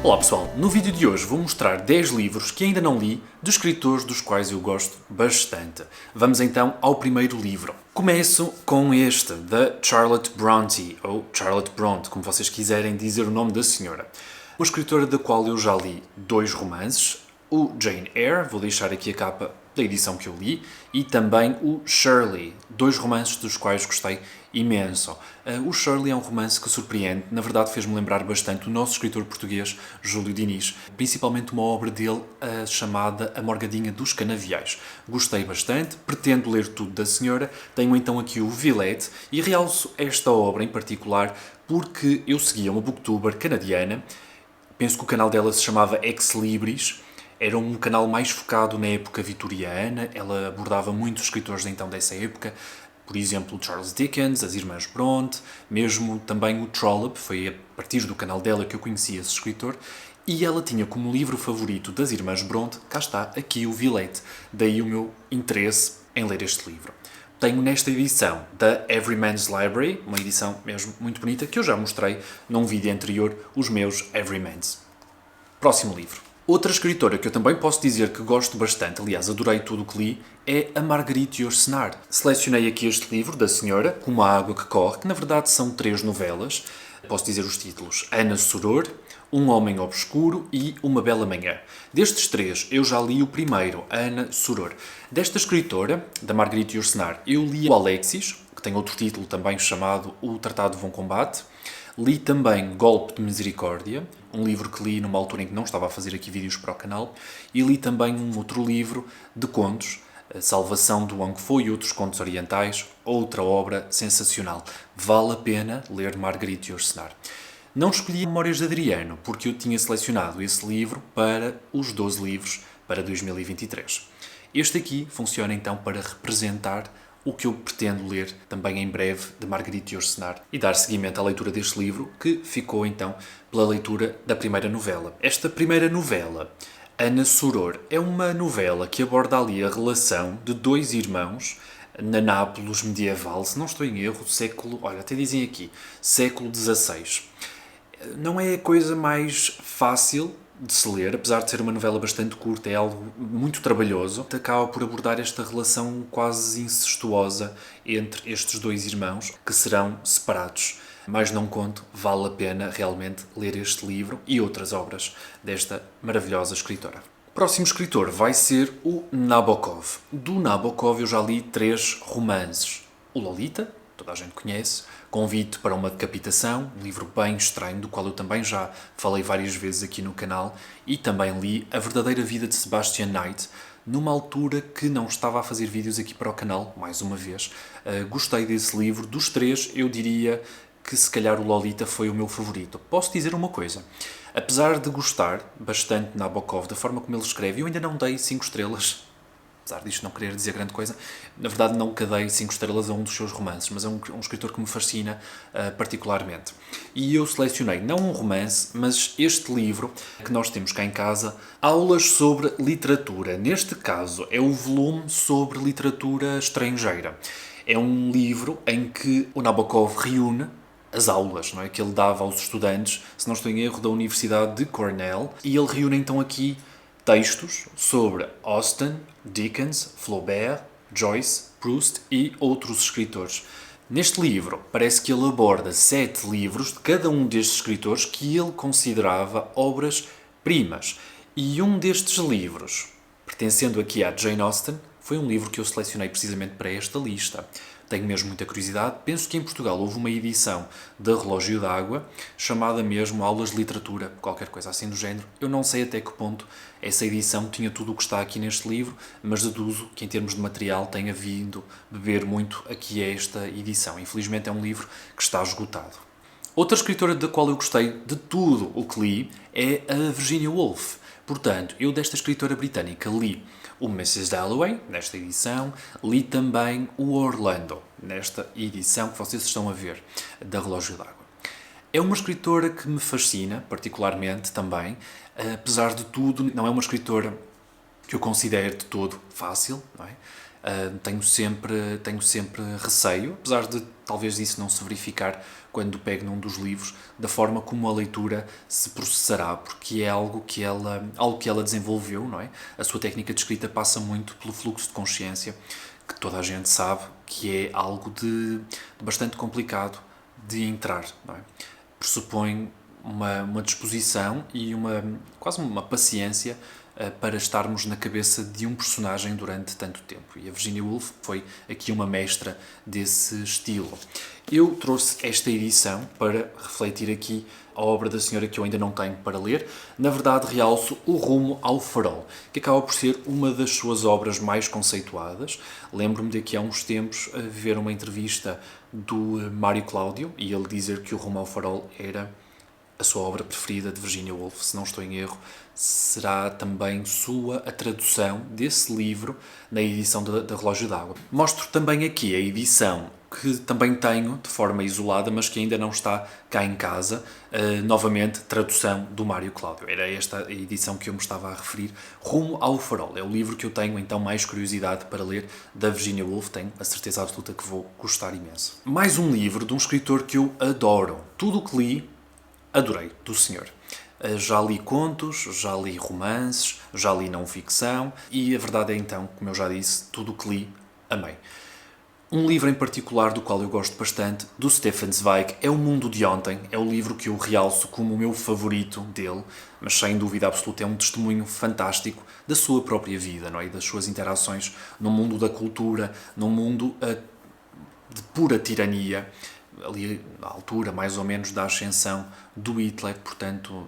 Olá pessoal, no vídeo de hoje vou mostrar 10 livros que ainda não li, de escritores dos quais eu gosto bastante. Vamos então ao primeiro livro. Começo com este, da Charlotte Bronte, ou Charlotte Bronte, como vocês quiserem dizer o nome da senhora. Uma escritora da qual eu já li 2 romances, o Jane Eyre, vou deixar aqui a capa da edição que eu li, e também o Shirley, 2 romances dos quais gostei imenso. O Shirley é um romance que surpreende, na verdade fez-me lembrar bastante o nosso escritor português, Júlio Diniz, principalmente uma obra dele chamada A Morgadinha dos Canaviais. Gostei bastante, pretendo ler tudo da senhora, tenho então aqui o Villette e realço esta obra em particular porque eu seguia uma booktuber canadiana, penso que o canal dela se chamava Ex Libris. Era um canal mais focado na época vitoriana, ela abordava muitos escritores então dessa época, por exemplo, Charles Dickens, as Irmãs Bronte, mesmo também o Trollope, foi a partir do canal dela que eu conheci esse escritor, e ela tinha como livro favorito das Irmãs Bronte, cá está, aqui o Villette, daí o meu interesse em ler este livro. Tenho nesta edição da Everyman's Library, uma edição mesmo muito bonita, que eu já mostrei num vídeo anterior, os meus Everymans. Próximo livro. Outra escritora que eu também posso dizer que gosto bastante, aliás, adorei tudo o que li, é a Marguerite Yourcenar. Selecionei aqui este livro da senhora, Como a Água que Corre, que na verdade são 3 novelas. Posso dizer os títulos: Ana Soror, Um Homem Obscuro e Uma Bela Manhã. Destes 3, eu já li o primeiro, Ana Soror. Desta escritora, da Marguerite Yourcenar, eu li o Alexis, que tem outro título também chamado O Tratado de Bom Combate. Li também Golpe de Misericórdia, um livro que li numa altura em que não estava a fazer aqui vídeos para o canal, e li também um outro livro de contos, A Salvação do Wang Fo e Outros Contos Orientais, outra obra sensacional. Vale a pena ler Marguerite Yourcenar. Não escolhi Memórias de Adriano, porque eu tinha selecionado esse livro para os 12 livros para 2023. Este aqui funciona então para representar o que eu pretendo ler também em breve de Marguerite Yourcenar e dar seguimento à leitura deste livro, que ficou então pela leitura da primeira novela. Esta primeira novela, Ana Soror, é uma novela que aborda ali a relação de 2 irmãos na Nápoles medieval, se não estou em erro, século, olha, até dizem aqui, século XVI. Não é a coisa mais fácil de se ler, apesar de ser uma novela bastante curta, é algo muito trabalhoso. Acaba por abordar esta relação quase incestuosa entre estes 2 irmãos que serão separados. Mas não conto, vale a pena realmente ler este livro e outras obras desta maravilhosa escritora. O próximo escritor vai ser o Nabokov. Do Nabokov eu já li 3 romances. O Lolita, toda a gente conhece, Convite para uma Decapitação, um livro bem estranho, do qual eu também já falei várias vezes aqui no canal, e também li A Verdadeira Vida de Sebastian Knight, numa altura que não estava a fazer vídeos aqui para o canal, mais uma vez. Gostei desse livro. Dos 3, eu diria que se calhar o Lolita foi o meu favorito. Posso dizer uma coisa, apesar de gostar bastante de Nabokov, da forma como ele escreve, eu ainda não dei 5 estrelas, apesar disto não querer dizer grande coisa, na verdade não cadei 5 estrelas a um dos seus romances, mas é um escritor que me fascina particularmente. E eu selecionei não um romance, mas este livro que nós temos cá em casa, Aulas sobre Literatura. Neste caso é o volume sobre literatura estrangeira. É um livro em que o Nabokov reúne as aulas, não é, que ele dava aos estudantes, se não estou em erro, da Universidade de Cornell, e ele reúne então aqui textos sobre Austen, Dickens, Flaubert, Joyce, Proust e outros escritores. Neste livro, parece que ele aborda 7 livros de cada um destes escritores que ele considerava obras-primas. E um destes livros, pertencendo aqui à Jane Austen, foi um livro que eu selecionei precisamente para esta lista. Tenho mesmo muita curiosidade. Penso que em Portugal houve uma edição da Relógio d'Água, chamada mesmo Aulas de Literatura, qualquer coisa assim do género. Eu não sei até que ponto essa edição tinha tudo o que está aqui neste livro, mas deduzo que em termos de material tenha vindo beber muito aqui a esta edição. Infelizmente é um livro que está esgotado. Outra escritora da qual eu gostei de tudo o que li é a Virginia Woolf. Portanto, eu desta escritora britânica li o Mrs. Dalloway, nesta edição, li também o Orlando, nesta edição que vocês estão a ver, da Relógio d'Água. É uma escritora que me fascina, particularmente também, apesar de tudo, não é uma escritora que eu considero de todo fácil, não é? Tenho sempre receio, apesar de talvez isso não se verificar quando pego num dos livros, da forma como a leitura se processará, porque é algo que ela desenvolveu, não é? A sua técnica de escrita passa muito pelo fluxo de consciência, que toda a gente sabe que é algo de bastante complicado de entrar, não é? Pressupõe uma disposição e quase uma paciência para estarmos na cabeça de um personagem durante tanto tempo. E a Virginia Woolf foi aqui uma mestra desse estilo. Eu trouxe esta edição para refletir aqui a obra da senhora que eu ainda não tenho para ler. Na verdade, realço O Rumo ao Farol, que acaba por ser uma das suas obras mais conceituadas. Lembro-me de aqui há uns tempos ver uma entrevista do Mário Cláudio e ele dizer que O Rumo ao Farol era a sua obra preferida de Virginia Woolf. Se não estou em erro, será também sua a tradução desse livro na edição da Relógio d'Água. Mostro também aqui a edição que também tenho de forma isolada, mas que ainda não está cá em casa. Novamente, tradução do Mário Cláudio. Era esta a edição que eu me estava a referir. Rumo ao Farol. É o livro que eu tenho então mais curiosidade para ler da Virginia Woolf. Tenho a certeza absoluta que vou gostar imenso. Mais um livro de um escritor que eu adoro. Tudo o que li, adorei, do senhor. Já li contos, já li romances, já li não-ficção e a verdade é então, como eu já disse, tudo o que li, amei. Um livro em particular do qual eu gosto bastante, do Stefan Zweig, é O Mundo de Ontem. É o livro que eu realço como o meu favorito dele, mas sem dúvida absoluta é um testemunho fantástico da sua própria vida, não é? E das suas interações no mundo da cultura, num mundo de pura tirania, ali na altura mais ou menos da ascensão do Hitler, portanto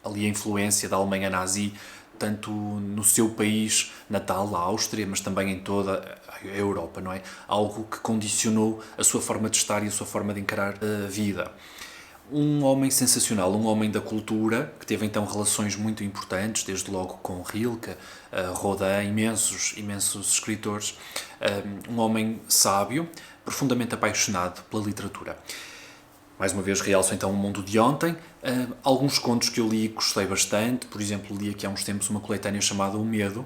ali a influência da Alemanha nazi, tanto no seu país natal, a Áustria, mas também em toda a Europa, não é? Algo que condicionou a sua forma de estar e a sua forma de encarar a vida. Um homem sensacional, um homem da cultura, que teve então relações muito importantes, desde logo com Rilke, Rodin, imensos escritores. Um homem sábio, profundamente apaixonado pela literatura. Mais uma vez realço então O Mundo de Ontem. Alguns contos que eu li e gostei bastante. Por exemplo, li aqui há uns tempos uma coletânea chamada O Medo,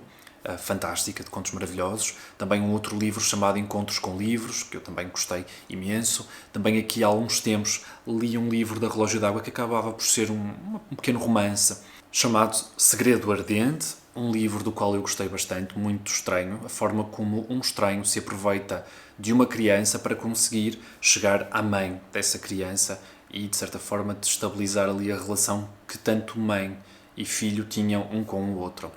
fantástica, de contos maravilhosos. Também um outro livro chamado Encontros com Livros, que eu também gostei imenso. Também aqui há alguns tempos li um livro da Relógio d'Água que acabava por ser um pequeno romance chamado Segredo Ardente, um livro do qual eu gostei bastante, muito estranho, a forma como um estranho se aproveita de uma criança para conseguir chegar à mãe dessa criança e, de certa forma, destabilizar ali a relação que tanto mãe e filho tinham um com o outro.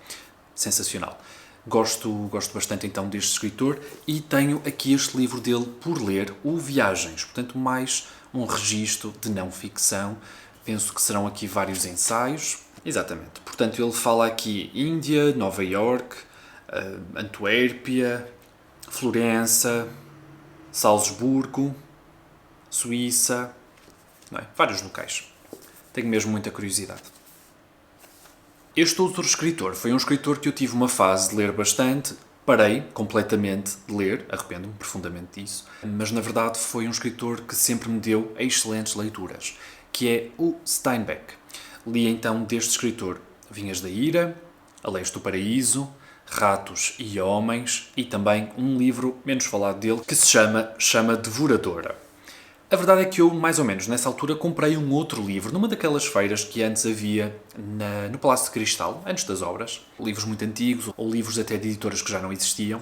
Sensacional. Gosto bastante então deste escritor e tenho aqui este livro dele por ler, o Viagens, portanto mais um registro de não-ficção. Penso que serão aqui vários ensaios. Exatamente. Portanto, ele fala aqui Índia, Nova Iorque, Antuérpia, Florença, Salzburgo, Suíça, não é? Vários locais. Tenho mesmo muita curiosidade. Este outro escritor foi um escritor que eu tive uma fase de ler bastante, parei completamente de ler, arrependo-me profundamente disso, mas na verdade foi um escritor que sempre me deu excelentes leituras, que é o Steinbeck. Li então deste escritor Vinhas da Ira, A Leste do Paraíso, Ratos e Homens e também um livro menos falado dele que se chama Devoradora. A verdade é que eu, mais ou menos nessa altura, comprei um outro livro numa daquelas feiras que antes havia no Palácio de Cristal, antes das obras, livros muito antigos ou livros até de editoras que já não existiam,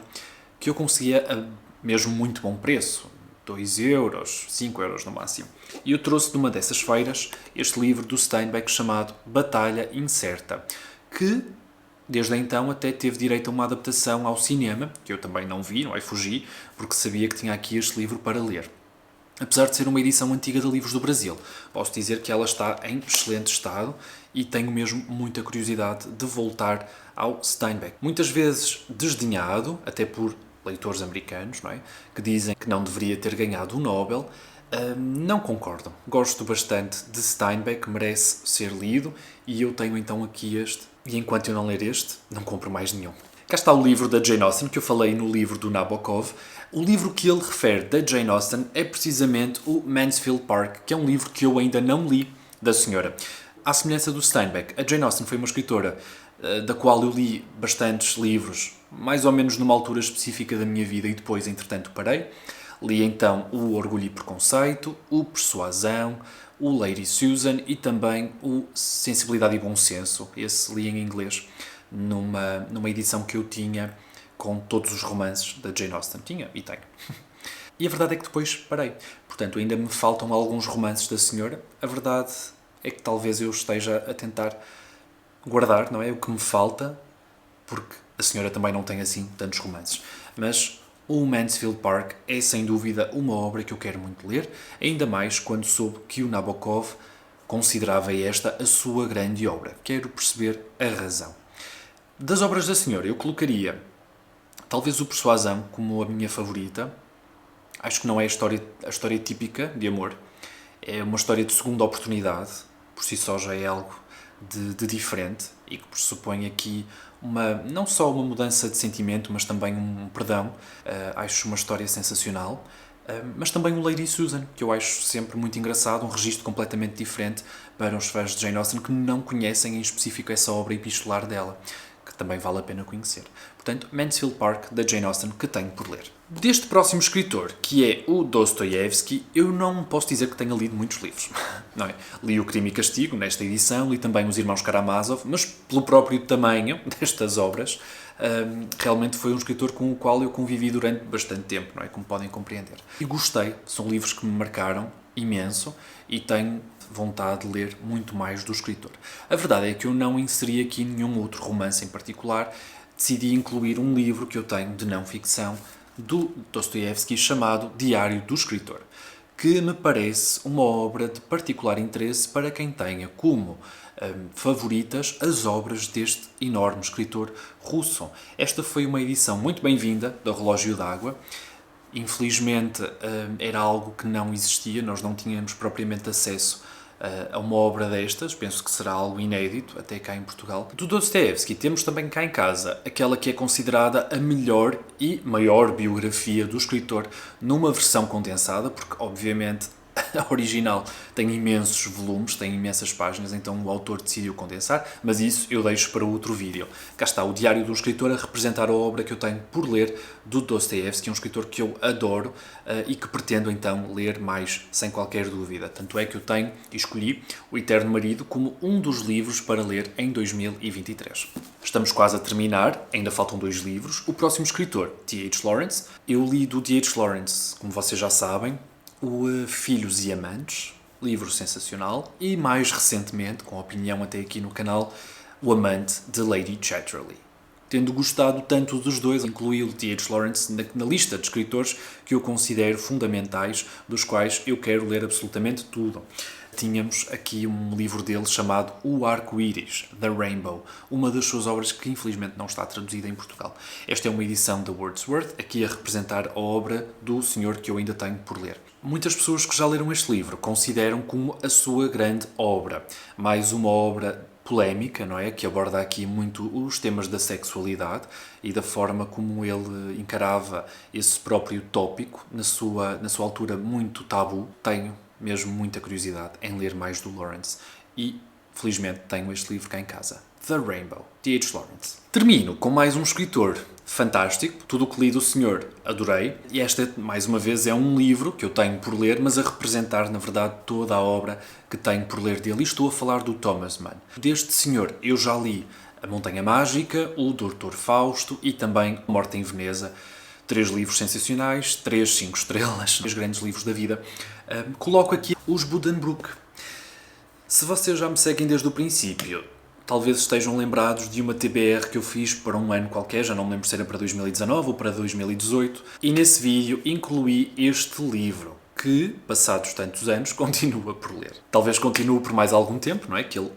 que eu conseguia a mesmo muito bom preço, 2 euros, 5 euros no máximo. E eu trouxe de uma dessas feiras este livro do Steinbeck chamado Batalha Incerta, que desde então até teve direito a uma adaptação ao cinema, que eu também não vi, não é? Fugi, porque sabia que tinha aqui este livro para ler. Apesar de ser uma edição antiga de Livros do Brasil, posso dizer que ela está em excelente estado e tenho mesmo muita curiosidade de voltar ao Steinbeck. Muitas vezes desdenhado, até por leitores americanos, não é? Que dizem que não deveria ter ganhado o Nobel. Não concordo. Gosto bastante de Steinbeck, merece ser lido e eu tenho então aqui este. E enquanto eu não ler este, não compro mais nenhum. Cá está o livro da Jane Austen, que eu falei no livro do Nabokov. O livro que ele refere da Jane Austen é precisamente o Mansfield Park, que é um livro que eu ainda não li da senhora. À semelhança do Steinbeck, a Jane Austen foi uma escritora da qual eu li bastantes livros, mais ou menos numa altura específica da minha vida e depois, entretanto, parei. Li então o Orgulho e Preconceito, o Persuasão, o Lady Susan e também o Sensibilidade e Bom Senso. Esse li em inglês, numa edição que eu tinha com todos os romances da Jane Austen. Tinha e tenho. E a verdade é que depois parei. Portanto, ainda me faltam alguns romances da senhora. A verdade é que talvez eu esteja a tentar guardar, não é? O que me falta, porque a senhora também não tem assim tantos romances. Mas o Mansfield Park é sem dúvida uma obra que eu quero muito ler, ainda mais quando soube que o Nabokov considerava esta a sua grande obra. Quero perceber a razão. Das obras da senhora, eu colocaria talvez o Persuasão como a minha favorita. Acho que não é a história típica de amor. É uma história de segunda oportunidade. Por si só já é algo de diferente e que pressupõe aqui não só uma mudança de sentimento, mas também um perdão. Acho uma história sensacional. Mas também o Lady Susan, que eu acho sempre muito engraçado, um registro completamente diferente para os fãs de Jane Austen que não conhecem em específico essa obra epistolar dela, que também vale a pena conhecer. Portanto, Mansfield Park, da Jane Austen, que tenho por ler. Deste próximo escritor, que é o Dostoiévski, eu não posso dizer que tenha lido muitos livros. Não é? Li o Crime e Castigo, nesta edição, li também Os Irmãos Karamazov, mas pelo próprio tamanho destas obras, realmente foi um escritor com o qual eu convivi durante bastante tempo, não é? Como podem compreender. E gostei, são livros que me marcaram imenso e tenho vontade de ler muito mais do escritor. A verdade é que eu não inseri aqui nenhum outro romance em particular, decidi incluir um livro que eu tenho de não-ficção do Dostoiévski chamado Diário do Escritor, que me parece uma obra de particular interesse para quem tenha como favoritas as obras deste enorme escritor russo. Esta foi uma edição muito bem-vinda do Relógio d'Água. Infelizmente era algo que não existia, nós não tínhamos propriamente acesso a uma obra destas, penso que será algo inédito, até cá em Portugal. Do Dostoiévski temos também cá em casa aquela que é considerada a melhor e maior biografia do escritor, numa versão condensada, porque obviamente a original tem imensos volumes, tem imensas páginas, então o autor decidiu condensar, mas isso eu deixo para outro vídeo. Cá está o Diário do Escritor a representar a obra que eu tenho por ler do Dostoiévski, um escritor que eu adoro e que pretendo então ler mais sem qualquer dúvida. Tanto é que eu tenho e escolhi O Eterno Marido como um dos livros para ler em 2023. Estamos quase a terminar, ainda faltam 2 livros. O próximo escritor, T.H. Lawrence. Eu li do T.H. Lawrence, como vocês já sabem, o Filhos e Amantes, livro sensacional, e mais recentemente, com opinião até aqui no canal, O Amante de Lady Chatterley. Tendo gostado tanto dos dois, incluí o T.H. Lawrence na lista de escritores que eu considero fundamentais, dos quais eu quero ler absolutamente tudo. Tínhamos aqui um livro dele chamado O Arco-Íris, The Rainbow, uma das suas obras que infelizmente não está traduzida em Portugal. Esta é uma edição da Wordsworth, aqui a representar a obra do senhor que eu ainda tenho por ler. Muitas pessoas que já leram este livro consideram como a sua grande obra, mais uma obra polémica, não é? Que aborda aqui muito os temas da sexualidade e da forma como ele encarava esse próprio tópico na sua altura muito tabu. Tenho mesmo muita curiosidade em ler mais do Lawrence e, felizmente, tenho este livro cá em casa. The Rainbow, T.H. Lawrence. Termino com mais um escritor fantástico. Tudo o que li do senhor adorei. E esta, mais uma vez, é um livro que eu tenho por ler, mas a representar, na verdade, toda a obra que tenho por ler dele. E estou a falar do Thomas Mann. Deste senhor eu já li A Montanha Mágica, O Doutor Fausto e também Morte em Veneza. 3 livros sensacionais, 3, 5 estrelas, 3 grandes livros da vida. Coloco aqui os Buddenbrook. Se vocês já me seguem desde o princípio, talvez estejam lembrados de uma TBR que eu fiz para um ano qualquer, já não me lembro se era para 2019 ou para 2018, e nesse vídeo incluí este livro, que, passados tantos anos, continua por ler. Talvez continue por mais algum tempo, não é? Que ele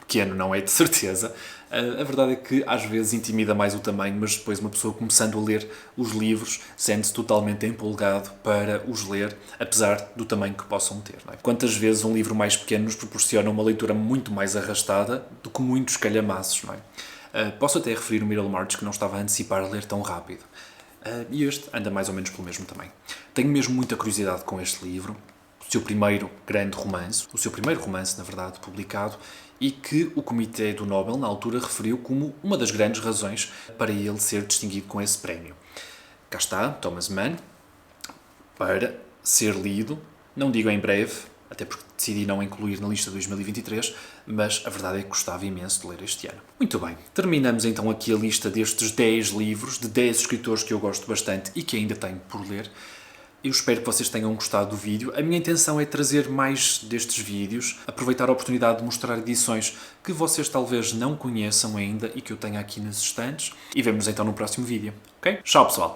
pequeno não é de certeza. A verdade é que às vezes intimida mais o tamanho, mas depois uma pessoa começando a ler os livros sente-se totalmente empolgado para os ler, apesar do tamanho que possam ter. Não é? Quantas vezes um livro mais pequeno nos proporciona uma leitura muito mais arrastada do que muitos calhamaços, não é? Posso até referir o Middlemarch, que não estava a antecipar a ler tão rápido. E este anda mais ou menos pelo mesmo tamanho. Tenho mesmo muita curiosidade com este livro. seu primeiro grande romance, o seu primeiro romance, na verdade, publicado, e que o Comitê do Nobel, na altura, referiu como uma das grandes razões para ele ser distinguido com esse prémio. Cá está, Thomas Mann, para ser lido, não digo em breve, até porque decidi não incluir na lista de 2023, mas a verdade é que gostava imenso de ler este ano. Muito bem, terminamos então aqui a lista destes 10 livros, de 10 escritores que eu gosto bastante e que ainda tenho por ler. Eu espero que vocês tenham gostado do vídeo. A minha intenção é trazer mais destes vídeos, aproveitar a oportunidade de mostrar edições que vocês talvez não conheçam ainda e que eu tenho aqui nas estantes. E vemo-nos então no próximo vídeo, ok? Tchau, pessoal!